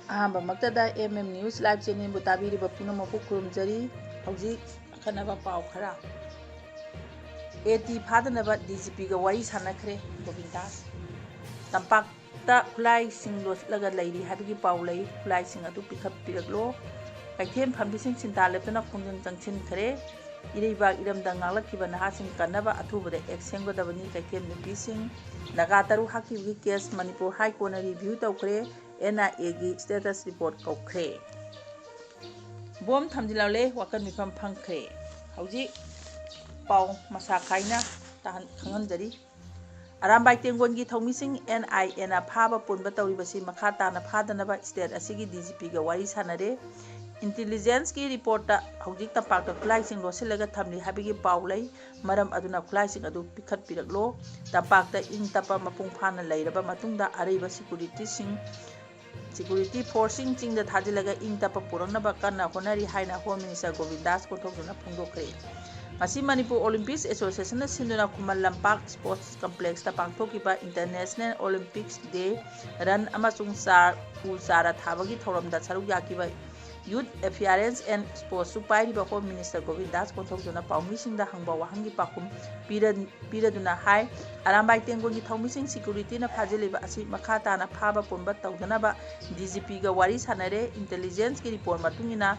ꯑꯍꯥꯟꯕꯃꯛꯇꯗ News Live ꯆꯦꯅꯦꯜꯕꯨ ꯇꯥꯕꯤꯔꯤꯕ ꯄꯨꯝꯅꯃꯛꯄꯨ ꯈꯨꯔꯨꯝꯖꯔꯤ꯫ ꯍꯧꯖꯤꯛ ꯑꯈꯟꯅꯕ ꯄꯥꯎ ꯈꯔ AT ꯐꯥꯗꯅꯕ DGPꯒ ꯋꯥꯔꯤ ꯁꯥꯟꯅꯈ꯭ꯔꯦ ꯒꯣꯕꯤꯟꯗꯥꯁ꯫ ꯇꯝꯄꯥꯛꯇ ꯈꯨꯠꯂꯥꯏꯁꯤꯡ ꯂꯣꯠꯂꯒ ꯂꯩꯔꯤ ꯍꯥꯏꯕꯒꯤ ꯄꯥꯎ ꯂꯩ꯫ ꯈꯨꯠꯂꯥꯏꯁꯤꯡ ꯑꯗꯨ ꯄꯤꯈꯠꯄꯤꯔꯛꯂꯣ꯫ ꯀꯩꯊꯦꯜ ꯐꯝꯕꯤꯁꯤꯡ ꯁꯤꯟꯊꯥ ꯂꯦꯞꯇꯅ ꯈꯣꯡꯖꯪ ꯆꯪꯁꯤꯟꯈ꯭ꯔꯦ꯫ ꯏꯔꯩꯕꯥꯛ ꯏꯔꯝꯗ ꯉꯥꯛꯂꯛꯈꯤꯕ ꯅꯍꯥꯁꯤꯡ ꯀꯟꯅꯕ ꯑꯊꯨꯕꯗ ꯑꯦꯛ ꯁꯦꯝꯒꯗꯕꯅꯤ꯫ ꯀꯩꯊꯦꯜ ꯅꯨꯄꯤꯁꯤꯡ ꯅꯥꯒꯥ ꯇꯔꯨꯛ ꯍꯥꯠꯈꯤꯕꯒꯤ ꯀꯦꯁ ꯃꯅꯤꯄꯨꯔ ꯍꯥꯏ ꯀꯣꯔꯠꯅ ꯔꯤꯚꯤꯌꯨ ꯇꯧꯈ꯭ꯔꯦ꯫ NIAꯒꯤ ꯁ꯭ꯇꯦꯇꯁ ꯔꯤꯄꯣꯔꯠ ꯀꯧꯈ꯭ꯔꯦ꯫ ꯕꯣꯝ ꯊꯝꯖꯤꯜꯍꯧꯔꯦ ꯋꯥꯀꯠ ꯃꯤꯐꯝ ꯐꯪꯈ꯭ꯔꯦ꯫ ꯍꯧꯖꯤꯛ ꯄꯥꯎ ꯃꯁꯥ ꯈꯥꯏꯅ ꯈꯪꯍꯟꯖꯔꯤ꯫ ꯑꯔꯥꯝꯕꯥꯏ ꯇꯦꯡꯒꯣꯟꯒꯤ ꯊꯧꯃꯤꯁꯤꯡ NIAꯅ ꯐꯥꯕ ꯄꯨꯟꯕ ꯇꯧꯔꯤꯕꯁꯤ ꯃꯈꯥ ꯇꯥꯅ ꯐꯥꯗꯅꯕ ꯁ꯭ꯇꯦꯠ ꯑꯁꯤꯒꯤ DGPꯒ ꯋꯥꯔꯤ ꯁꯥꯟꯅꯔꯦ꯫ ꯏꯟꯇꯤꯂꯤꯖꯦꯟꯁꯀꯤ ꯔꯤꯄꯣꯔꯠꯇ ꯍꯧꯖꯤꯛ ꯇꯝꯄꯥꯛꯇ ꯈꯨꯠꯂꯥꯏꯁꯤꯡ ꯂꯣꯠꯁꯤꯜꯂꯒ ꯊꯝꯂꯤ ꯍꯥꯏꯕꯒꯤ ꯄꯥꯎ ꯂꯩ꯫ ꯃꯔꯝ ꯑꯗꯨꯅ ꯈꯨꯠꯂꯥꯏꯁꯤꯡ ꯑꯗꯨ ꯄꯤꯈꯠꯄꯤꯔꯛꯂꯣ꯫ ꯇꯝꯄꯥꯛꯇ ꯏꯪ ꯇꯞꯄ ꯃꯄꯨꯡ ꯐꯥꯅ ꯂꯩꯔꯕ ꯃꯇꯨꯡꯗ ꯑꯔꯩꯕ ꯁꯤꯀꯨꯔꯤꯇꯤ ꯐꯣꯔꯁꯁꯤꯡ ꯆꯤꯡꯗ ꯊꯥꯖꯤꯜꯂꯒ ꯏꯪ ꯇꯞꯄ ꯄꯨꯔꯛꯅꯕ ꯀꯟꯅ ꯍꯣꯠꯅꯔꯤ ꯍꯥꯏꯅ ꯍꯣꯝ ꯃꯤꯅꯤꯁꯇꯔ ꯒꯣꯕꯤꯟꯗꯥꯁ ꯀꯣꯟꯊꯧꯖꯝꯅ ꯐꯣꯡꯗꯣꯛꯈ꯭ꯔꯦ꯫ ꯉꯁꯤ ꯃꯅꯤꯄꯨꯔ ꯑꯣꯂꯤꯝꯄꯤꯛꯁ ꯑꯦꯁꯣꯁꯤꯌꯦꯁꯟꯅ ꯁꯤꯟꯗꯨꯅ ꯈꯨꯃꯟ ꯂꯝꯄꯥꯛ ꯁ꯭ꯄꯣꯔꯠꯁ ꯀꯝꯄ꯭ꯂꯦꯛꯁꯇ ꯄꯥꯡꯊꯣꯛꯈꯤꯕ ꯏꯟꯇꯔꯅꯦꯁꯅꯦꯜ ꯑꯣꯂꯤꯝꯄꯤꯛꯁ ꯗꯦ ꯔꯟ ꯑꯃꯁꯨꯡ ꯎ ꯆꯥꯔꯥ ꯊꯥꯕꯒꯤ ꯊꯧꯔꯝꯗ ꯁꯔꯨꯛ ꯌꯥꯈꯤꯕ ꯌꯨꯠ ꯑꯦꯐꯤꯌꯥꯔꯦꯟꯁ ꯑꯦꯟ ꯁ꯭ꯄꯣꯔꯠꯁꯨ ꯄꯥꯏꯔꯤꯕ ꯍꯣꯝ ꯃꯤꯅꯤꯁꯇꯔ ꯒꯣꯕꯤꯟꯗꯥꯁ ꯀꯣꯟꯊꯧꯖꯝꯅ ꯄꯥꯎꯃꯤꯁꯤꯡꯗ ꯍꯪꯕ ꯋꯥꯍꯪꯒꯤ ꯄꯥꯎꯈꯨꯝ ꯄꯤꯔꯗꯨꯅ ꯍꯥꯏ ꯑꯔꯥꯝꯕꯥꯏ ꯇꯦꯡꯒꯣꯟꯒꯤ ꯊꯧꯃꯤꯁꯤꯡ ꯁꯤꯀ꯭ꯌꯨꯔꯤꯇꯤꯅ ꯐꯥꯖꯤꯜꯂꯤꯕ ꯑꯁꯤ ꯃꯈꯥ ꯇꯥꯅ ꯐꯥꯕ ꯄꯨꯟꯕ ꯇꯧꯗꯅꯕ DGPꯒ ꯋꯥꯔꯤ ꯁꯥꯟꯅꯔꯦ꯫ ꯏꯟꯇꯦꯂꯤꯖꯦꯟꯁꯀꯤ ꯔꯤꯄꯣꯔꯠ ꯃꯇꯨꯡꯏꯟꯅ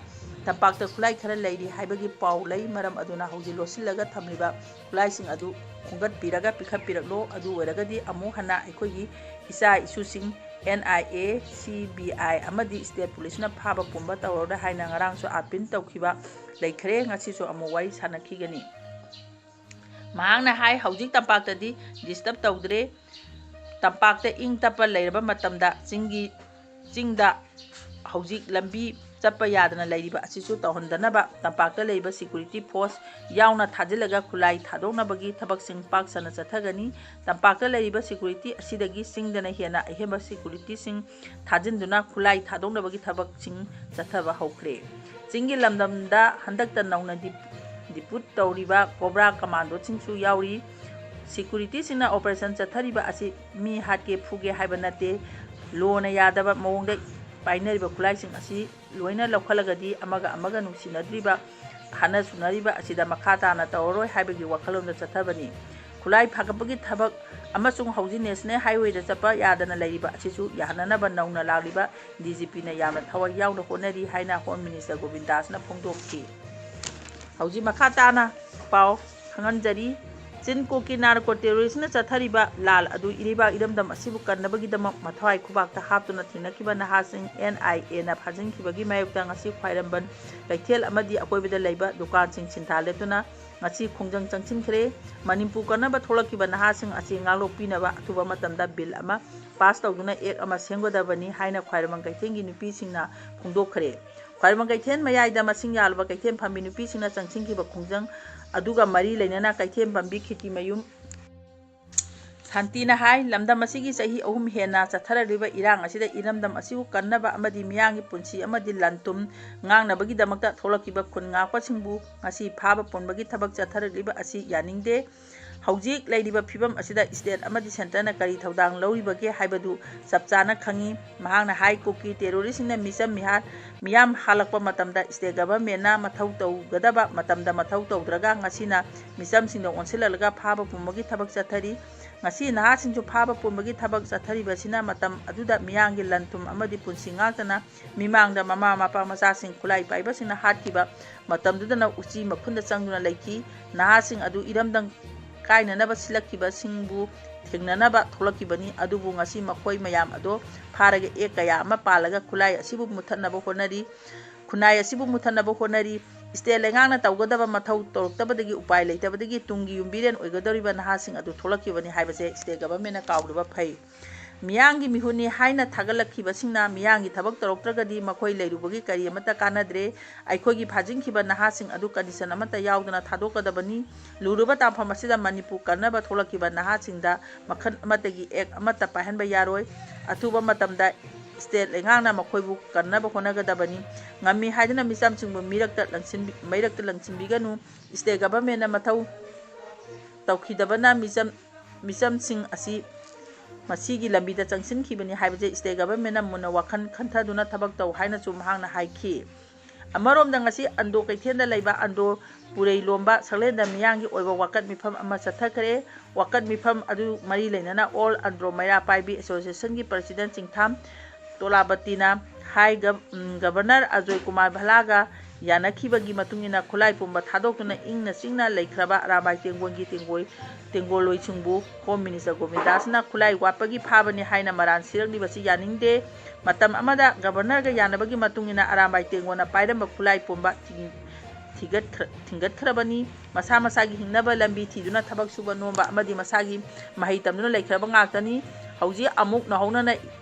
ꯇꯝꯄꯥꯛꯇ ꯈꯨꯠꯂꯥꯏ ꯈꯔ ꯂꯩꯔꯤ ꯍꯥꯏꯕꯒꯤ ꯄꯥꯎ ꯂꯩ꯫ ꯃꯔꯝ ꯑꯗꯨꯅ hꯧꯖꯤꯛ ꯂꯣꯠꯁꯤꯜꯂꯒ ꯊꯝꯂꯤꯕ ꯈꯨꯠꯂꯥꯏꯁꯤꯡ ꯑꯗꯨ ꯈꯣꯝꯒꯠꯄꯤꯔꯒ ꯄꯤꯈꯠꯄꯤꯔꯛꯂꯣ꯫ ꯑꯗꯨ ꯑꯣꯏꯔꯒꯗꯤ ꯑꯃꯨꯛ ꯍꯟꯅ ꯑꯩꯈꯣꯏꯒꯤ ꯏꯆꯥ ꯏꯁꯨꯁꯤꯡ NIA, CBI ꯑꯃꯗꯤ ꯁ꯭ꯇꯦꯠ ꯄꯨꯂꯤꯁꯅ ꯐꯥꯕ ꯄꯨꯟꯕ ꯇꯧꯔꯔꯣꯏ ꯍꯥꯏꯅ ꯉꯔꯥꯡꯁꯨ ꯑꯥꯄꯤꯜ ꯇꯧꯈꯤꯕ ꯂꯩꯈ꯭ꯔꯦ꯫ ꯉꯁꯤꯁꯨ ꯑꯃꯨꯛ ꯋꯥꯔꯤ ꯁꯥꯟꯅꯈꯤꯒꯅꯤ꯫ ꯃꯍꯥꯛꯅ ꯍꯥꯏ ꯍꯧꯖꯤꯛ ꯇꯝꯄꯥꯛꯇꯗꯤ ꯗꯤꯁꯇꯔꯕ ꯇꯧꯗ꯭ꯔꯦ꯫ ꯇꯝꯄꯥꯛꯇ ꯏꯪ ꯇꯞꯄ ꯂꯩꯔꯕ ꯃꯇꯝꯗ ꯆꯤꯡꯗ ꯍꯧꯖꯤꯛ ꯂꯝꯕꯤ ꯆꯠꯄ ꯌꯥꯗꯅ ꯂꯩꯔꯤꯕ ꯑꯁꯤꯁꯨ ꯇꯧꯍꯟꯗꯅꯕ ꯇꯝꯄꯥꯛꯇ ꯂꯩꯕ ꯁꯤꯀ꯭ꯌꯨꯔꯤꯇꯤ ꯐꯣꯔꯁ ꯌꯥꯎꯅ ꯊꯥꯖꯤꯜꯂꯒ ꯈꯨꯠꯂꯥꯏ ꯊꯥꯗꯣꯛꯅꯕꯒꯤ ꯊꯕꯛꯁꯤꯡ ꯄꯥꯛ ꯁꯟꯅ ꯆꯠꯊꯒꯅꯤ꯫ ꯇꯝꯄꯥꯛꯇ ꯂꯩꯔꯤꯕ ꯁꯤꯀ꯭ꯌꯨꯔꯤꯇꯤ ꯑꯁꯤꯗꯒꯤ ꯆꯤꯡꯗꯅ ꯍꯦꯟꯅ ꯑꯍꯦꯟꯕ ꯁꯤꯀ꯭ꯌꯨꯔꯤꯇꯤꯁꯤꯡ ꯊꯥꯖꯤꯟꯗꯨꯅ ꯈꯨꯠꯂꯥꯏ ꯊꯥꯗꯣꯛꯅꯕꯒꯤ ꯊꯕꯛꯁꯤꯡ ꯆꯠꯊꯕ ꯍꯧꯈ꯭ꯔꯦ꯫ ꯆꯤꯡꯒꯤ ꯂꯝꯗꯝꯗ ꯍꯟꯗꯛꯇ ꯅꯧꯅ ꯗꯤꯄꯨꯠ ꯇꯧꯔꯤꯕ ꯀꯣꯕ꯭ꯔꯥ ꯀꯃꯥꯟꯗꯣꯁꯤꯡꯁꯨ ꯌꯥꯎꯔꯤ꯫ ꯁꯤꯀ꯭ꯌꯨꯔꯤꯇꯤꯁꯤꯡꯅ ꯑꯣꯄꯔꯦꯁꯟ ꯆꯠꯊꯔꯤꯕ ꯑꯁꯤ ꯃꯤ ꯍꯥꯠꯀꯦ ꯐꯨꯒꯦ ꯍꯥꯏꯕ ꯅꯠꯇꯦ꯫ ꯂꯣꯅ ꯌꯥꯗꯕ ꯃꯑꯣꯡꯗ ꯄꯥꯏꯅꯔꯤꯕ ꯈꯨꯠꯂꯥꯏꯁꯤꯡ ꯑꯁꯤ ꯂꯣꯏꯅ ꯂꯧꯈꯠꯂꯒꯗꯤ ꯑꯃꯒ ꯑꯃꯒ ꯅꯨꯡꯁꯤꯅꯗ꯭ꯔꯤꯕ ꯍꯥꯠꯅ ꯁꯨꯅꯔꯤꯕ ꯑꯁꯤꯗ ꯃꯈꯥ ꯇꯥꯅ ꯇꯧꯔꯔꯣꯏ ꯍꯥꯏꯕꯒꯤ ꯋꯥꯈꯜꯂꯣꯟꯗ ꯆꯠꯊꯕꯅꯤ꯫ ꯈꯨꯠꯂꯥꯏ ꯐꯥꯒꯠꯄꯒꯤ ꯊꯕꯛ ꯑꯃꯁꯨꯡ ꯍꯧꯖꯤꯛ ꯅꯦꯁꯅꯦꯜ ꯍꯥꯏꯋꯦꯗ ꯆꯠꯄ ꯌꯥꯗꯅ ꯂꯩꯔꯤꯕ ꯑꯁꯤꯁꯨ ꯌꯥꯍꯟꯅꯅꯕ ꯅꯧꯅ ꯂꯥꯛꯂꯤꯕ DGPꯅ ꯌꯥꯝꯅ ꯊꯋꯥꯏ ꯌꯥꯎꯅ ꯍꯣꯠꯅꯔꯤ ꯍꯥꯏꯅ ꯍꯣꯝ ꯃꯤꯅꯤꯁꯇꯔ ꯒꯣꯕꯤꯟꯗꯥꯁꯅ ꯐꯣꯡꯗꯣꯛꯈꯤ꯫ ꯍꯧꯖꯤꯛ ꯃꯈꯥ ꯇꯥꯅ ꯄꯥꯎ ꯈꯪꯍꯟꯖꯔꯤ꯫ ꯆꯤꯟꯀꯣꯛꯀꯤ ꯅꯥꯔꯀꯣ ꯇꯦꯔꯣꯔꯤꯁꯅ ꯆꯠꯊꯔꯤꯕ ꯂꯥꯜ ꯑꯗꯨ ꯏꯔꯩꯕꯥꯛ ꯏꯔꯝꯗꯝ ꯑꯁꯤꯕꯨ ꯀꯟꯅꯕꯒꯤꯗꯃꯛ ꯃꯊ꯭ꯋꯥꯏ ꯈꯨꯕꯥꯛꯇ ꯍꯥꯞꯇꯨꯅ ꯊꯦꯡꯅꯈꯤꯕ ꯅꯍꯥꯁꯤꯡ NIAꯅ ꯐꯥꯖꯤꯟꯈꯤꯕꯒꯤ ꯃꯥꯌꯣꯛꯇ ꯉꯁꯤ ꯈ꯭ꯋꯥꯏꯔꯝꯕꯟ ꯀꯩꯊꯦꯜ ꯑꯃꯗꯤ ꯑꯀꯣꯏꯕꯗ ꯂꯩꯕ ꯗꯨꯀꯥꯟꯁꯤꯡ ꯁꯤꯟꯊꯥ ꯂꯦꯞꯇꯨꯅ ꯉꯁꯤ ꯈꯣꯡꯖꯪ ꯆꯪꯁꯤꯟꯈ꯭ꯔꯦ꯫ ꯃꯅꯤꯄꯨꯔ ꯀꯟꯅꯕ ꯊꯣꯛꯂꯛꯈꯤꯕ ꯅꯍꯥꯁꯤꯡ ꯑꯁꯤ ꯉꯥꯛꯊꯣꯛꯄꯤꯅꯕ ꯑꯊꯨꯕ ꯃꯇꯝꯗ ꯕꯤꯜ ꯑꯃ ꯄꯥꯁ ꯇꯧꯗꯨꯅ ꯑꯦꯛ ꯑꯃ ꯁꯦꯝꯒꯗꯕꯅꯤ ꯍꯥꯏꯅ ꯈ꯭ꯋꯥꯏꯔꯝꯕꯟ ꯀꯩꯊꯦꯜꯒꯤ ꯅꯨꯄꯤꯁꯤꯡꯅ ꯐꯣꯡꯗꯣꯛꯈ꯭ꯔꯦ꯫ ꯈ꯭ꯋꯥꯏꯔꯝꯕꯟ ꯀꯩꯊꯦꯜ ꯃꯌꯥꯏꯗ ꯃꯁꯤꯡ ꯌꯥꯝꯂꯕ ꯀꯩꯊꯦꯜ ꯐꯝꯕꯤ ꯅꯨꯄꯤꯁꯤꯡꯅ ꯆꯪꯁꯤꯟꯈꯤꯕ ꯈꯣꯡꯖꯪ ꯑꯗꯨꯒ ꯃꯔꯤ ꯂꯩꯅꯅ ꯀꯩꯊꯦꯜ ꯐꯝꯕꯤ ꯈꯤꯇꯤꯃꯌꯨꯝ ꯁꯥꯟꯇꯤꯅ ꯍꯥꯏ ꯂꯝꯗꯝ ꯑꯁꯤꯒꯤ ꯆꯍꯤ 3 ꯍꯦꯟꯅ ꯆꯠꯊꯔꯛꯂꯤꯕ ꯏꯔꯥꯡ ꯑꯁꯤꯗ ꯏꯔꯝꯗꯝ ꯑꯁꯤꯕꯨ ꯀꯟꯅꯕ ꯑꯃꯗꯤ ꯃꯤꯌꯥꯝꯒꯤ ꯄꯨꯟꯁꯤ ꯑꯃꯗꯤ ꯂꯟ ꯊꯨꯝ ꯉꯥꯛꯅꯕꯒꯤꯗꯃꯛꯇ ꯊꯣꯛꯂꯛꯈꯤꯕ ꯈꯨꯟ ꯉꯥꯛꯄꯁꯤꯡꯕꯨ ꯉꯁꯤ ꯐꯥꯕ ꯄꯨꯟꯕꯒꯤ ꯊꯕꯛ ꯆꯠꯊꯔꯛꯂꯤꯕ ꯑꯁꯤ ꯌꯥꯅꯤꯡꯗꯦ꯫ ꯍꯧꯖꯤꯛ ꯂꯩꯔꯤꯕ ꯐꯤꯚꯝ ꯑꯁꯤꯗ ꯁ꯭ꯇꯦꯠ ꯑꯃꯗꯤ ꯁꯦꯟꯇꯔꯅ ꯀꯔꯤ ꯊꯧꯗꯥꯡ ꯂꯧꯔꯤꯕꯒꯦ ꯍꯥꯏꯕꯗꯨ ꯆꯞ ꯆꯥꯅ ꯈꯪꯏ꯫ ꯃꯍꯥꯛꯅ ꯍꯥꯏ ꯀꯨꯀꯤ ꯇꯦꯔꯣꯔꯤꯁꯁꯤꯡꯅ ꯃꯤꯌꯥꯝ ꯍꯥꯠꯂꯛꯄ ꯃꯇꯝꯗ ꯁ꯭ꯇꯦꯠ ꯒꯚꯔꯟꯃꯦꯟꯠꯅ ꯃꯊꯧ ꯇꯧꯒꯗꯕ ꯃꯇꯝꯗ ꯃꯊꯧ ꯇꯧꯗ꯭ꯔꯒ ꯉꯁꯤꯅ ꯃꯤꯆꯝꯁꯤꯡꯗ ꯑꯣꯟꯁꯤꯜꯍꯜꯂꯒ ꯐꯥꯕ ꯄꯨꯟꯕꯒꯤ ꯊꯕꯛ ꯆꯠꯊꯔꯤ꯫ ꯉꯁꯤ ꯅꯍꯥꯁꯤꯡꯁꯨ ꯐꯥꯕ ꯄꯨꯟꯕꯒꯤ ꯊꯕꯛ ꯆꯠꯊꯔꯤꯕꯁꯤꯅ ꯃꯇꯝ ꯑꯗꯨꯗ ꯃꯤꯌꯥꯝꯒꯤ ꯂꯟ ꯊꯨꯝ ꯑꯃꯗꯤ ꯄꯨꯟꯁꯤ ꯉꯥꯛꯇꯅ ꯃꯤꯃꯥꯡꯗ ꯃꯃꯥ ꯃꯄꯥ ꯃꯆꯥꯁꯤꯡ ꯈꯨꯠꯂꯥꯏ ꯄꯥꯏꯕꯁꯤꯡꯅ ꯍꯥꯠꯈꯤꯕ ꯃꯇꯝꯗꯨꯗꯅ ꯎꯆꯤ ꯃꯈꯨꯟꯗ ꯆꯪꯗꯨꯅ ꯂꯩꯈꯤ꯫ ꯅꯍꯥꯁꯤꯡ ꯑꯗꯨ ꯏꯔꯝꯗꯝ ꯀꯥꯏꯅꯅꯕ ꯁꯤꯜꯂꯛꯈꯤꯕꯁꯤꯡꯕꯨ ꯊꯦꯡꯅꯅꯕ ꯊꯣꯛꯂꯛꯈꯤꯕꯅꯤ꯫ ꯑꯗꯨꯕꯨ ꯉꯁꯤ ꯃꯈꯣꯏ ꯃꯌꯥꯝ ꯑꯗꯣ ꯐꯥꯔꯒ ꯑꯦꯛ ꯀꯌꯥ ꯑꯃ ꯄꯥꯜꯂꯒ ꯈꯨꯟꯅꯥꯏ ꯑꯁꯤꯕꯨ ꯃꯨꯠꯊꯠꯅꯕ ꯍꯣꯠꯅꯔꯤ꯫ ꯁ꯭ꯇꯦꯠ ꯂꯩꯉꯥꯛꯅ ꯇꯧꯒꯗꯕ ꯃꯊꯧ ꯇꯧꯔꯛꯇꯕꯗꯒꯤ ꯎꯄꯥꯏ ꯂꯩꯇꯕꯗꯒꯤ ꯇꯨꯡꯒꯤ ꯌꯨꯝꯕꯤꯔꯦꯟ ꯑꯣꯏꯒꯗꯧꯔꯤꯕ ꯅꯍꯥꯁꯤꯡ ꯑꯗꯨ ꯊꯣꯛꯂꯛꯈꯤꯕꯅꯤ ꯍꯥꯏꯕꯁꯦ ꯁ꯭ꯇꯦꯠ ꯒꯚꯔꯟꯃꯦꯟꯠꯅ ꯀꯥꯎꯗꯕ ꯐꯩ꯫ ꯃꯤꯌꯥꯝꯒꯤ ꯃꯤꯍꯨꯠꯅꯤ ꯍꯥꯏꯅ ꯊꯥꯒꯠꯂꯛꯈꯤꯕꯁꯤꯡꯅ ꯃꯤꯌꯥꯝꯒꯤ ꯊꯕꯛ ꯇꯧꯔꯛꯇ꯭ꯔꯒꯗꯤ ꯃꯈꯣꯏ ꯂꯩꯔꯨꯕꯒꯤ ꯀꯔꯤ ꯑꯃꯠꯇ ꯀꯥꯟꯅꯗ꯭ꯔꯦ꯫ ꯑꯩꯈꯣꯏꯒꯤ ꯐꯥꯖꯤꯟꯈꯤꯕ ꯅꯍꯥꯁꯤꯡ ꯑꯗꯨ ꯀꯟꯗꯤꯁꯟ ꯑꯃꯠꯇ ꯌꯥꯎꯗꯅ ꯊꯥꯗꯣꯛꯀꯗꯕꯅꯤ꯫ ꯂꯨꯔꯕ ꯇꯥꯡꯐꯝ ꯑꯁꯤꯗ ꯃꯅꯤꯄꯨꯔ ꯀꯟꯅꯕ ꯊꯣꯛꯂꯛꯈꯤꯕ ꯅꯍꯥꯁꯤꯡꯗ ꯃꯈꯜ ꯑꯃꯠꯇꯒꯤ ꯑꯦꯛ ꯑꯃꯠꯇ ꯄꯥꯏꯍꯟꯕ ꯌꯥꯔꯣꯏ꯫ ꯑꯊꯨꯕ ꯃꯇꯝꯗ ꯁ꯭ꯇꯦꯠ ꯂꯩꯉꯥꯛꯅ ꯃꯈꯣꯏꯕꯨ ꯀꯟꯅꯕ ꯍꯣꯠꯅꯒꯗꯕꯅꯤ꯫ ꯉꯝꯃꯤ ꯍꯥꯏꯗꯨꯅ ꯃꯤꯆꯝꯁꯤꯡꯕꯨ ꯃꯩꯔꯛꯇ ꯂꯪꯁꯤꯟꯕꯤꯒꯅꯨ꯫ ꯁ꯭ꯇꯦꯠ ꯒꯚꯔꯟꯃꯦꯟꯠꯅ ꯃꯊꯧ ꯇꯧꯈꯤꯗꯕꯅ ꯃꯤꯆꯝꯁꯤꯡ ꯑꯁꯤ ꯃꯁꯤꯒꯤ ꯂꯝꯕꯤꯗ ꯆꯪꯁꯤꯟꯈꯤꯕꯅꯤ ꯍꯥꯏꯕꯁꯦ ꯁ꯭ꯇꯦꯠ ꯒꯚꯔꯟꯃꯦꯟꯠꯅ ꯃꯨꯟꯅ ꯋꯥꯈꯜ ꯈꯟꯊꯗꯨꯅ ꯊꯕꯛ ꯇꯧ ꯍꯥꯏꯅꯁꯨ ꯃꯍꯥꯛꯅ ꯍꯥꯏꯈꯤ꯫ ꯑꯃꯔꯣꯝꯗ ꯉꯁꯤ ꯑꯟꯗ꯭ꯔꯣ ꯀꯩꯊꯦꯜꯗ ꯂꯩꯕ ꯑꯟꯗ꯭ꯔꯣ ꯄꯨꯔꯩ ꯂꯣꯝꯕ ꯁꯛꯂꯦꯟꯗ ꯃꯤꯌꯥꯝꯒꯤ ꯑꯣꯏꯕ ꯋꯥꯀꯠ ꯃꯤꯐꯝ ꯑꯃ ꯆꯠꯊꯈ꯭ꯔꯦ꯫ ꯋꯥꯀꯠ ꯃꯤꯐꯝ ꯑꯗꯨ ꯃꯔꯤ ꯂꯩꯅꯅ ꯑꯣꯜ ꯑꯟꯗ꯭ꯔꯣ ꯃꯩꯔꯥ ꯄꯥꯏꯕꯤ ꯑꯦꯁꯣꯁꯤꯌꯦꯁꯟꯒꯤ ꯄ꯭ꯔꯁꯤꯗꯦꯟꯠ ꯆꯤꯡꯊꯥꯝ ꯇꯣꯂꯥꯕꯇꯤꯅ ꯍꯥꯏ ꯒꯚꯔꯅꯔ ꯑꯖꯣꯏ ꯀꯨꯃꯥꯔ ꯚꯜꯂꯥꯒ ꯌꯥꯅꯈꯤꯕꯒꯤ ꯃꯇꯨꯡꯏꯟꯅ ꯈꯨꯠꯂꯥꯏ ꯄꯨꯝꯕ ꯊꯥꯗꯣꯛꯇꯨꯅ ꯏꯪꯅ ꯆꯤꯡꯅ ꯂꯩꯈ꯭ꯔꯕ ꯑꯔꯥꯝꯕꯥꯏ ꯇꯦꯡꯒꯣꯜꯒꯤ ꯇꯦꯡꯒꯣꯜꯂꯣꯏꯁꯤꯡꯕꯨ ꯍꯣꯝ ꯃꯤꯅꯤꯁꯇꯔ ꯒꯣꯕꯤꯟꯗꯥꯁꯅ ꯈꯨꯠꯂꯥꯏ ꯋꯥꯠꯄꯒꯤ ꯐꯥꯕꯅꯤ ꯍꯥꯏꯅ ꯃꯔꯥꯜ ꯁꯤꯔꯛꯂꯤꯕꯁꯤ ꯌꯥꯅꯤꯡꯗꯦ꯫ ꯃꯇꯝ ꯑꯃꯗ ꯒꯚꯔꯅꯔꯒ ꯌꯥꯅꯕꯒꯤ ꯃꯇꯨꯡꯏꯟꯅ ꯑꯔꯥꯝꯕꯥꯏ ꯇꯦꯡꯒꯣꯜꯅ ꯄꯥꯏꯔꯝꯕ ꯈꯨꯠꯂꯥꯏ ꯄꯨꯝꯕ ꯊꯤꯡꯒꯠꯈ꯭ꯔꯕꯅꯤ꯫ ꯃꯁꯥ ꯃꯁꯥꯒꯤ ꯍꯤꯡꯅꯕ ꯂꯝꯕꯤ ꯊꯤꯗꯨꯅ ꯊꯕꯛ ꯁꯨꯕ ꯅꯣꯝꯕ ꯑꯃꯗꯤ ꯃꯁꯥꯒꯤ ꯃꯍꯩ ꯇꯝꯗꯨꯅ ꯂꯩꯈ꯭ꯔꯕ ꯉꯥꯛꯇꯅꯤ꯫ ꯍꯧꯖꯤꯛ ꯑꯃꯨꯛ ꯅꯧꯍꯧꯅꯅ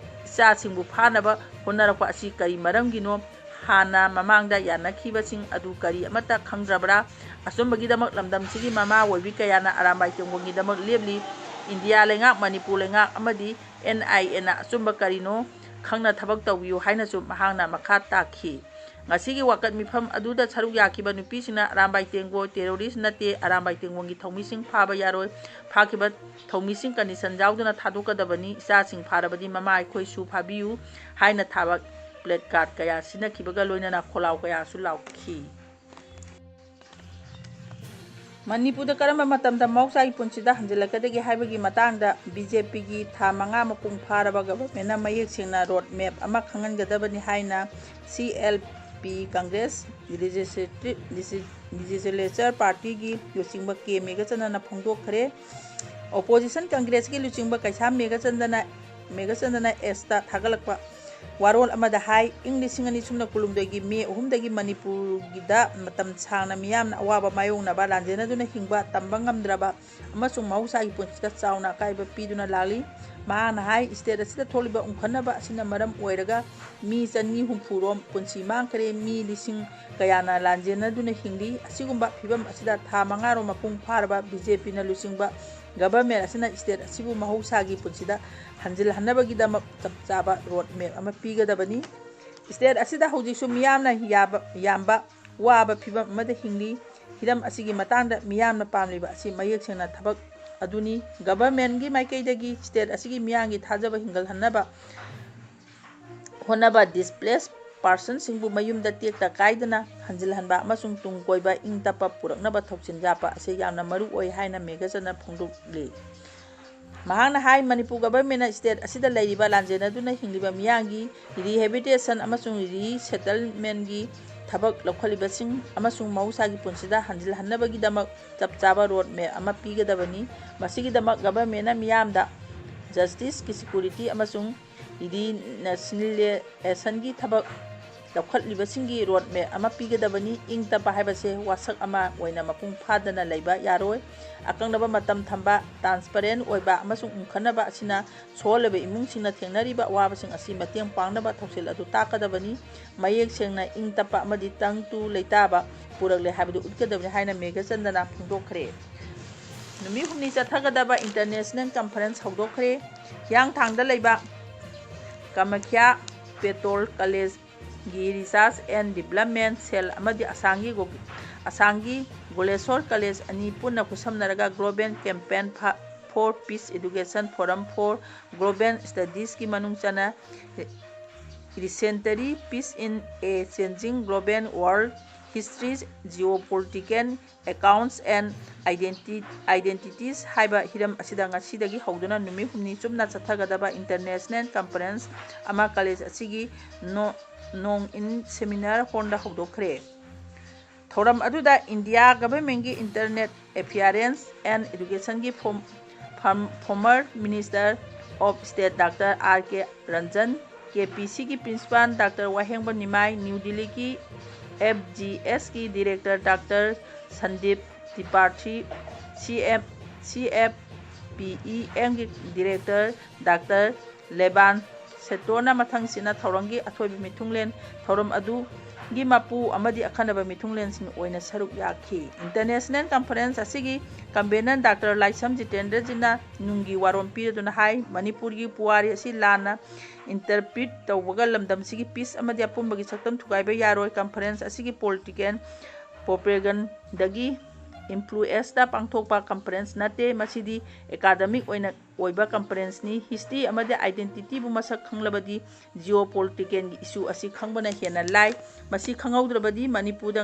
ꯏꯆꯥꯁꯤꯡꯕꯨ ꯐꯥꯅꯕ ꯍꯣꯠꯅꯔꯛꯄ ꯑꯁꯤ ꯀꯔꯤ ꯃꯔꯝꯒꯤꯅꯣ? ꯍꯥꯟꯅ ꯃꯃꯥꯡꯗ ꯌꯥꯅꯈꯤꯕꯁꯤꯡ ꯑꯗꯨ ꯀꯔꯤ ꯑꯃꯠꯇ ꯈꯪꯗ꯭ꯔꯕ꯭ꯔꯥ? ꯑꯆꯨꯝꯕꯒꯤꯗꯃꯛ ꯂꯝꯗꯝꯁꯤꯒꯤ ꯃꯃꯥ ꯑꯣꯏꯕꯤ ꯀꯌꯥꯅ ꯑꯔꯥꯝꯕꯥꯏ ꯇꯦꯡꯒꯣꯜꯒꯤꯗꯃꯛ ꯂꯦꯞꯂꯤ꯫ ꯏꯟꯗꯤꯌꯥ ꯂꯩꯉꯥꯛ, ꯃꯅꯤꯄꯨꯔ ꯂꯩꯉꯥꯛ ꯑꯃꯗꯤ NIAꯅ ꯑꯆꯨꯝꯕ ꯀꯔꯤꯅꯣ ꯈꯪꯅ ꯊꯕꯛ ꯇꯧꯕꯤꯌꯨ ꯍꯥꯏꯅꯁꯨ ꯃꯍꯥꯛꯅ ꯃꯈꯥ ꯇꯥꯈꯤ꯫ ꯉꯁꯤꯒꯤ ꯋꯥꯀꯠ ꯃꯤꯐꯝ ꯑꯗꯨꯗ ꯁꯔꯨꯛ ꯌꯥꯈꯤꯕ ꯅꯨꯄꯤꯁꯤꯡꯅ ꯑꯔꯥꯝꯕꯥꯏ ꯇꯦꯡꯒꯣꯜ ꯇꯦꯔꯣꯔꯤꯁ ꯅꯠꯇꯦ, ꯑꯔꯥꯝꯕꯥꯏ ꯇꯦꯡꯒꯣꯜꯒꯤ ꯊꯧꯃꯤꯁꯤꯡ ꯐꯥꯕ ꯌꯥꯔꯣꯏ, ꯐꯥꯈꯤꯕ ꯊꯧꯃꯤꯁꯤꯡ ꯀꯟꯗꯤꯁꯟ ꯌꯥꯎꯗꯅ ꯊꯥꯗꯣꯛꯀꯗꯕꯅꯤ, ꯏꯆꯥꯁꯤꯡ ꯐꯥꯔꯕꯗꯤ ꯃꯃꯥ ꯑꯩꯈꯣꯏꯁꯨ ꯐꯥꯕꯤꯌꯨ ꯍꯥꯏꯅ ꯊꯥꯕ ꯄ꯭ꯂꯦꯀꯥꯔꯗ ꯀꯌꯥ ꯁꯤꯟꯅꯈꯤꯕꯒ ꯂꯣꯏꯅꯅ ꯈꯣꯜꯂꯥꯎ ꯀꯌꯥꯁꯨ ꯂꯥꯎꯈꯤ꯫ ꯃꯅꯤꯄꯨꯔꯗ ꯀꯔꯝꯕ ꯃꯇꯝꯗ ꯃꯍꯧꯁꯥꯒꯤ ꯄꯨꯟꯁꯤꯗ ꯍꯟꯖꯤꯜꯂꯛꯀꯗꯒꯦ ꯍꯥꯏꯕꯒꯤ ꯃꯇꯥꯡꯗ BJPꯒꯤ ꯊꯥ 5 ꯃꯄꯨꯡ ꯐꯥꯔꯕ ꯒꯚꯔꯟꯃꯦꯟꯠꯅ ꯃꯌꯦꯛ ꯁꯦꯡꯅ ꯔꯣꯗ ꯃꯦꯞ ꯑꯃ ꯈꯪꯍꯟꯒꯗꯕꯅꯤ ꯍꯥꯏꯅ CLP ꯀꯪꯒ꯭ꯔꯦꯁ ꯂꯤꯖꯤꯁꯂꯦꯆꯔ ꯄꯥꯔꯇꯤꯒꯤ ꯂꯨꯆꯤꯡꯕ K. ꯃꯦꯘꯆꯟꯗ꯭ꯔꯅ ꯐꯣꯡꯗꯣꯛꯈ꯭ꯔꯦ꯫ ꯑꯣꯄꯣꯖꯤꯁꯟ ꯀꯪꯒ꯭ꯔꯦꯁꯀꯤ ꯂꯨꯆꯤꯡꯕ ꯀꯩꯁꯥꯝ ꯃꯦꯘꯆꯟꯗ꯭ꯔꯅ Xꯇ ꯊꯥꯒꯠꯂꯛꯄ ꯋꯥꯔꯣꯜ ꯑꯃꯗ ꯍꯥꯏ ꯏꯪ 2016ꯒꯤ ꯃꯦ 3ꯗꯒꯤ ꯃꯅꯤꯄꯨꯔꯒꯤꯗ ꯃꯇꯝ ꯁꯥꯡꯅ ꯃꯤꯌꯥꯝꯅ ꯑꯋꯥꯕ ꯃꯥꯌꯣꯛꯅꯕ, ꯂꯥꯟꯖꯦꯟꯅꯗꯨꯅ ꯍꯤꯡꯕ ꯇꯝꯕ ꯉꯝꯗ꯭ꯔꯕ ꯑꯃꯁꯨꯡ ꯃꯍꯧꯁꯥꯒꯤ ꯄꯨꯟꯁꯤꯗ ꯆꯥꯎꯅ ꯑꯀꯥꯏꯕ ꯄꯤꯗꯨꯅ ꯂꯥꯛꯂꯤ꯫ ꯃꯍꯥꯛꯅ ꯍꯥꯏ ꯁ꯭ꯇꯦꯠ ꯑꯁꯤꯗ ꯊꯣꯛꯂꯤꯕ ꯎꯪꯈꯠꯅꯕ ꯑꯁꯤꯅ ꯃꯔꯝ ꯑꯣꯏꯔꯒ ꯃꯤ 270 ꯔꯣꯝ ꯄꯨꯟꯁꯤ ꯃꯥꯡꯈ꯭ꯔꯦ, ꯃꯤ ꯂꯤꯁꯤꯡ ꯀꯌꯥꯅ ꯂꯥꯟꯖꯦꯟꯅꯗꯨꯅ ꯍꯤꯡꯂꯤ꯫ ꯑꯁꯤꯒꯨꯝꯕ ꯐꯤꯚꯝ ꯑꯁꯤꯗ ꯊꯥ 5 ꯔꯣꯝ ꯃꯄꯨꯡ ꯐꯥꯔꯕ BJPꯅ ꯂꯨꯆꯤꯡꯕ ꯒꯚꯔꯟꯃꯦꯟꯠ ꯑꯁꯤꯅ ꯁ꯭ꯇꯦꯠ ꯑꯁꯤꯕꯨ ꯃꯍꯧꯁꯥꯒꯤ ꯄꯨꯟꯁꯤꯗ ꯍꯟꯖꯤꯜꯍꯟꯅꯕꯒꯤꯗꯃꯛ ꯆꯞ ꯆꯥꯕ ꯔꯣꯗ ꯃꯦꯞ ꯑꯃ ꯄꯤꯒꯗꯕꯅꯤ꯫ ꯁ꯭ꯇꯦꯠ ꯑꯁꯤꯗ ꯍꯧꯖꯤꯛꯁꯨ ꯃꯤꯌꯥꯝꯅ ꯌꯥꯝꯕ ꯋꯥꯕ ꯐꯤꯚꯝ ꯑꯃꯗ ꯍꯤꯡꯂꯤ꯫ ꯍꯤꯔꯝ ꯑꯁꯤꯒꯤ ꯃꯇꯥꯡꯗ ꯃꯤꯌꯥꯝꯅ ꯄꯥꯝꯂꯤꯕ ꯑꯁꯤ ꯃꯌꯦꯛ ꯁꯦꯡꯅ ꯊꯕꯛ ꯑꯗꯨꯅꯤ꯫ ꯒꯚꯔꯟꯃꯦꯟꯠꯒꯤ ꯃꯥꯏꯀꯩꯗꯒꯤ ꯁ꯭ꯇꯦꯠ ꯑꯁꯤꯒꯤ ꯃꯤꯌꯥꯝꯒꯤ ꯊꯥꯖꯕ ꯍꯤꯡꯒꯠꯍꯟꯅꯕ ꯍꯣꯠꯅꯕ, ꯗꯤꯁꯄ꯭ꯂꯦꯁ ꯄꯥꯔꯁꯟꯁꯤꯡꯕꯨ ꯃꯌꯨꯝꯗ ꯇꯦꯛꯇ ꯀꯥꯏꯗꯅ ꯍꯟꯖꯤꯜꯍꯟꯕ ꯑꯃꯁꯨꯡ ꯇꯨꯡ ꯀꯣꯏꯕ ꯏꯪ ꯇꯞꯄ ꯄꯨꯔꯛꯅꯕ ꯊꯧꯁꯤꯜ ꯌꯥꯠꯄ ꯑꯁꯤ ꯌꯥꯝꯅ ꯃꯔꯨ ꯑꯣꯏ ꯍꯥꯏꯅ ꯃꯦꯘꯆꯟꯗ꯭ꯔꯅ ꯐꯣꯡꯗꯣꯛꯂꯤ꯫ ꯃꯍꯥꯛꯅ ꯍꯥꯏ ꯃꯅꯤꯄꯨꯔ ꯒꯚꯔꯟꯃꯦꯟꯠꯅ ꯁ꯭ꯇꯦꯠ ꯑꯁꯤꯗ ꯂꯩꯔꯤꯕ ꯂꯥꯟꯖꯦꯟꯅꯗꯨꯅ ꯍꯤꯡꯂꯤꯕ ꯃꯤꯌꯥꯝꯒꯤ ꯔꯤꯍꯦꯕꯤꯂꯤꯇꯦꯁꯟ ꯑꯃꯁꯨꯡ ꯔꯤꯁꯦꯇꯜꯃꯦꯟꯠꯒꯤ ꯊꯕꯛ ꯂꯧꯈꯠꯂꯤꯕꯁꯤꯡ ꯑꯃꯁꯨꯡ ꯃꯍꯧꯁꯥꯒꯤ ꯄꯨꯟꯁꯤꯗ ꯍꯟꯖꯤꯜꯍꯟꯅꯕꯒꯤꯗꯃꯛ ꯆꯞ ꯆꯥꯕ ꯔꯣꯗ ꯃꯦꯞ ꯑꯃ ꯄꯤꯒꯗꯕꯅꯤ꯫ ꯃꯁꯤꯒꯤꯗꯃꯛ ꯒꯚꯔꯟꯃꯦꯟꯠꯅ ꯃꯤꯌꯥꯝꯗ ꯖꯁꯇꯤꯁ, ꯁꯦꯀ꯭ꯌꯨꯔꯤꯇꯤ ꯑꯃꯁꯨꯡ ꯔꯤꯀꯟꯁꯤꯂꯤꯌꯦꯁꯟꯒꯤ ꯊꯕꯛ ꯂꯧꯈꯠꯂꯤꯕꯁꯤꯡꯒꯤ ꯔꯣꯗ ꯃꯦꯞ ꯑꯃ ꯄꯤꯒꯗꯕꯅꯤ꯫ ꯏꯪ ꯇꯞꯄ ꯍꯥꯏꯕꯁꯦ ꯋꯥꯁꯛ ꯑꯃ ꯑꯣꯏꯅ ꯃꯄꯨꯡ ꯐꯥꯗꯅ ꯂꯩꯕ ꯌꯥꯔꯣꯏ꯫ ꯑꯀꯛꯅꯕ ꯃꯇꯝ ꯊꯝꯕ, ꯇ꯭ꯔꯥꯟꯁꯄꯔꯦꯟꯠ ꯑꯣꯏꯕ ꯑꯃꯁꯨꯡ ꯎꯪꯈꯠꯅꯕ ꯑꯁꯤꯅ ꯁꯣꯛꯍꯜꯂꯤꯕ ꯏꯃꯨꯡꯁꯤꯡꯅ ꯊꯦꯡꯅꯔꯤꯕ ꯑꯋꯥꯕꯁꯤꯡ ꯑꯁꯤ ꯃꯇꯦꯡ ꯄꯥꯡꯅꯕ ꯊꯧꯁꯤꯜ ꯑꯗꯨ ꯇꯥꯛꯀꯗꯕꯅꯤ꯫ ꯃꯌꯦꯛ ꯁꯦꯡꯅ, ꯏꯪ ꯇꯞꯄ ꯑꯃꯗꯤ ꯇꯪꯗꯨ ꯂꯩꯇꯥꯕ ꯄꯨꯔꯛꯂꯦ ꯍꯥꯏꯕꯗꯨ ꯎꯠꯀꯗꯕꯅꯤ ꯍꯥꯏꯅ ꯃꯦꯘꯆꯟꯗ꯭ꯔꯅ ꯐꯣꯡꯗꯣꯛꯈ꯭ꯔꯦ꯫ ꯅꯨꯃꯤꯠ 5ꯅꯤ ꯆꯠꯊꯒꯗꯕ ꯏꯟꯇꯔꯅꯦꯁꯅꯦꯜ ꯀꯟꯐꯔꯦꯟꯁ ꯍꯧꯗꯣꯛꯈ꯭ꯔꯦ꯫ ꯍꯤꯌꯥꯡꯊꯥꯡꯗ ꯂꯩꯕ ꯀꯃꯈ꯭ꯌꯥ ꯄꯦꯇ꯭ꯔꯣꯜ ꯀꯂꯦꯖꯒꯤ ꯔꯤꯁꯔꯆ ꯑꯦꯟꯗ ꯗꯤꯚꯦꯂꯞꯃꯦꯟꯠ ꯁꯦꯜ ꯑꯃꯗꯤ ꯑꯁꯥꯝꯒꯤ ꯒꯣꯂꯦꯁꯣꯔ ꯀꯂꯦꯖ ꯑꯅꯤ ꯄꯨꯟꯅ ꯈꯨꯠꯁꯝꯅꯔꯒ global campaign for peace education forum for global ꯁ꯭ꯇꯗꯤꯖꯒꯤ ꯃꯅꯨꯡ ꯆꯟꯅ recentering peace in a changing global world, history, geopolitical accounts and identities ꯍꯥꯏꯕ ꯍꯤꯔꯝ ꯑꯁꯤꯗ ꯉꯁꯤꯗꯒꯤ ꯍꯧꯗꯨꯅ ꯅꯨꯃꯤꯠ 5ꯅꯤ ꯆꯨꯞꯅ ꯆꯠꯊꯒꯗꯕ ꯏꯟꯇꯔꯅꯦꯁꯅꯦꯜ ꯀꯟꯐꯔꯦꯟꯁ ꯑꯃ ꯀꯂꯦꯖ ꯑꯁꯤꯒꯤ ꯅꯣꯡ-ꯏꯟ ꯁꯦꯃꯤꯅꯥꯔ ꯍꯣꯜꯗ ꯍꯧꯗꯣꯛꯈ꯭ꯔꯦ꯫ ꯊꯧꯔꯝ ꯑꯗꯨꯗ ꯏꯟꯗꯤꯌꯥ ꯒꯚꯔꯟꯃꯦꯟꯠꯒꯤ ꯏꯟꯇꯔꯅꯦꯠ ꯑꯦꯐꯤꯌꯔꯁ ꯑꯦꯟꯗ ꯑꯦꯗꯨꯀꯦꯁꯟꯒꯤ former minister of state doctor R.K. Ranjan, KPCꯒꯤ principal doctor Wahengbam Nimai, new ꯗꯤꯜꯂꯤꯒꯤ FGSꯒꯤ ꯗꯤꯔꯦꯛꯇꯔ ꯗꯥꯛꯇꯔ ꯁꯟꯗꯤꯞ ꯇ꯭ꯔꯤꯄꯥꯊꯤ, CFPEMꯒꯤ ꯗꯤꯔꯦꯛꯇꯔ ꯗꯥꯛꯇꯔ ꯂꯦꯕꯥꯟ ꯁꯦꯇꯣꯔꯅ ꯃꯊꯪꯁꯤꯠꯅ ꯊꯧꯔꯝꯒꯤ ꯑꯊꯣꯏꯕ ꯃꯤꯊꯨꯡꯂꯦꯟ, ꯊꯧꯔꯝ ꯑꯗꯨꯒꯤ ꯃꯄꯨ ꯑꯃꯗꯤ ꯑꯈꯟꯅꯕ ꯃꯤꯊꯨꯡꯂꯦꯟꯁꯤꯡ ꯑꯣꯏꯅ ꯁꯔꯨꯛ ꯌꯥꯈꯤ꯫ ꯏꯟꯇꯔꯅꯦꯁꯅꯦꯜ ꯀꯟꯐꯔꯦꯟꯁ ꯑꯁꯤꯒꯤ ꯀꯟꯚꯦꯅꯔ ꯗꯥꯛꯇꯔ ꯂꯥꯏꯁ꯭ꯔꯝ ꯖꯤꯇꯦꯟꯗ꯭ꯔꯖꯤꯠꯅ ꯅꯨꯡꯒꯤ ꯋꯥꯔꯣꯜ ꯄꯤꯔꯗꯨꯅ ꯍꯥꯏ ꯃꯅꯤꯄꯨꯔꯒꯤ ꯄꯨꯋꯥꯔꯤ ꯑꯁꯤ ꯂꯥꯟꯅ ꯏꯟꯇꯔꯄ꯭ꯔꯤꯠ ꯇꯧꯕꯒ ꯂꯝꯗꯝꯁꯤꯒꯤ ꯄꯤꯁ ꯑꯃꯗꯤ ꯑꯄꯨꯟꯕꯒꯤ ꯁꯛꯇꯝ ꯊꯨꯒꯥꯏꯕ ꯌꯥꯔꯣꯏ꯫ ꯀꯟꯐꯔꯦꯟꯁ ꯑꯁꯤꯒꯤ ꯄꯣꯂꯤꯇꯤꯀꯦꯜ ꯄ꯭ꯔꯣꯄꯦꯒꯦꯟꯗꯒꯤ influence पांथोकपा कॉन्फ्रेंस नाते मसीदी एकेडमिक ओइबा कॉन्फ्रेंस नि हिस्ट्री अमदे आइडेंटिटी बु मसक खंगलबदी जियोपॉलिटिकल इशू असि खंगबना हेना लाई मसी खंगौद्रबदी मणिपुर दा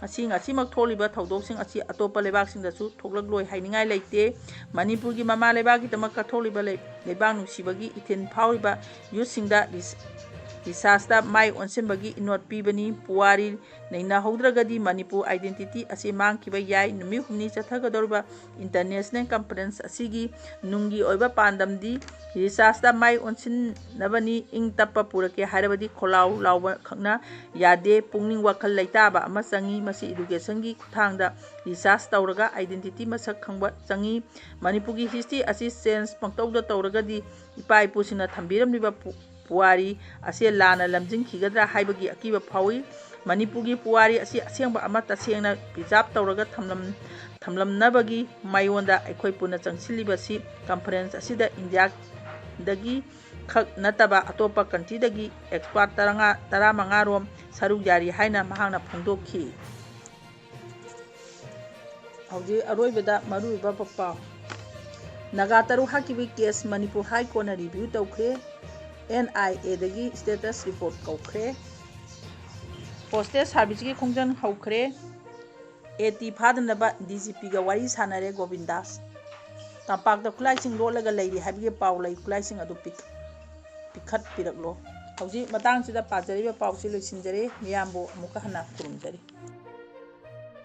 ngasi tholiba thawdoksing asi atopa lebak sing da su thoklak loi hainingai leite manipur gi mama lebak gi tamak katholiba lebak nusibagi ithin phauiba youth sing da disasta mai onsenbagi inot pibani puari neina haudragadi manipur identity asi mang kiba yai numi humni chathagadorba international conference asigi nungi oiba pandamdi disasta mai onsin nabani ing tappa purake harabadi kholau lauba khakna yade pungning wakhal leitaba ama changi masi education gi khuthangda research tawraga identity masak khangba changi manipur gi history asi sense pangtawda tawragadi ipai pusina thambiramliba puari ase lana lamjing khigadra haibagi akiba phawi manipur gi puari asi asengba ama tasengna preserve tawraga thamlam nabagi mayonda aikhoi puna changsiliba si conference asida india dagi khak nataba atopa country dagi expert taramanga rom saruk yari haina mahangna phongdokhi hauji aroibada maruiba papa naga taru hakibi case manipur high court na review tawkhre NIA dagi status report kaukhre postage service gi khongjan haukhre AT phadanaba DGP ga wari sanare govindas tapak da khulai sing lolaga leiri habige paulai khulai sing adu pikhat piraklo hauji matang sida pajari ba pausi loisinjare miyambo amuka hana kurumjari